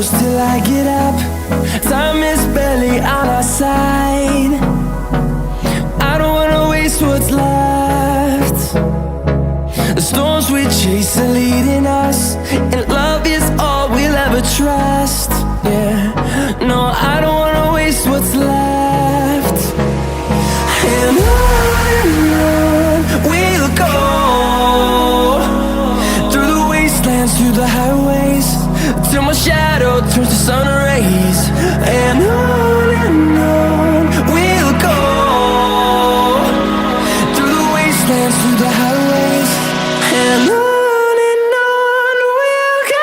close till I get up. Time is barely on our side. I don't wanna waste what's left. The storms we chase are leading us, and love is all we'll ever trust. Yeah, no, I don't wanna waste what's left. And on we'll go, through the wastelands, through the highways, till my shadow turns to sun rays. And on we'll go, through the wastelands, through the highways, and on we'll go.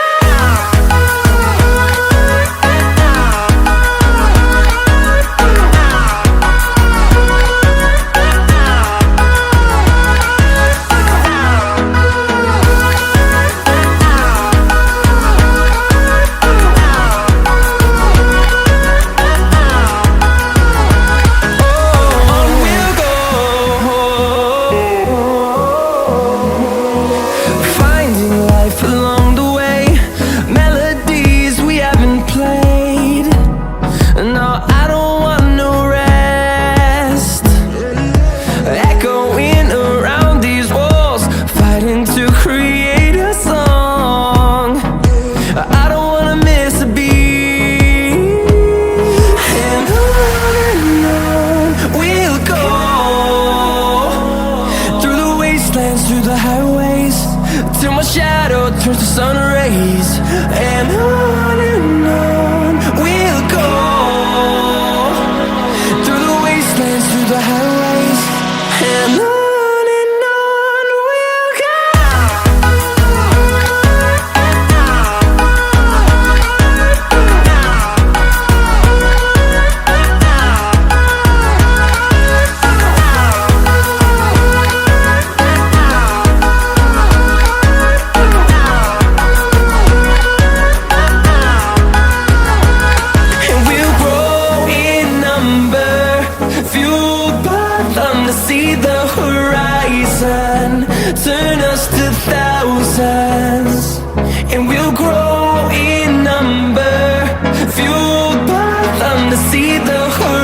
Along the way, melodies we haven't played. No, I don't want no rest. Echoing around these walls, fighting to create a song. I don't wanna miss a beat. And on we'll go, through the wastelands, through the highways, till my shadow turns to sun rays. And on we'll go, through the wastelands, through the highways, and on we'll go. See the horizon, turn us to thousands, and we'll grow in number, fueled by them to see the horizon.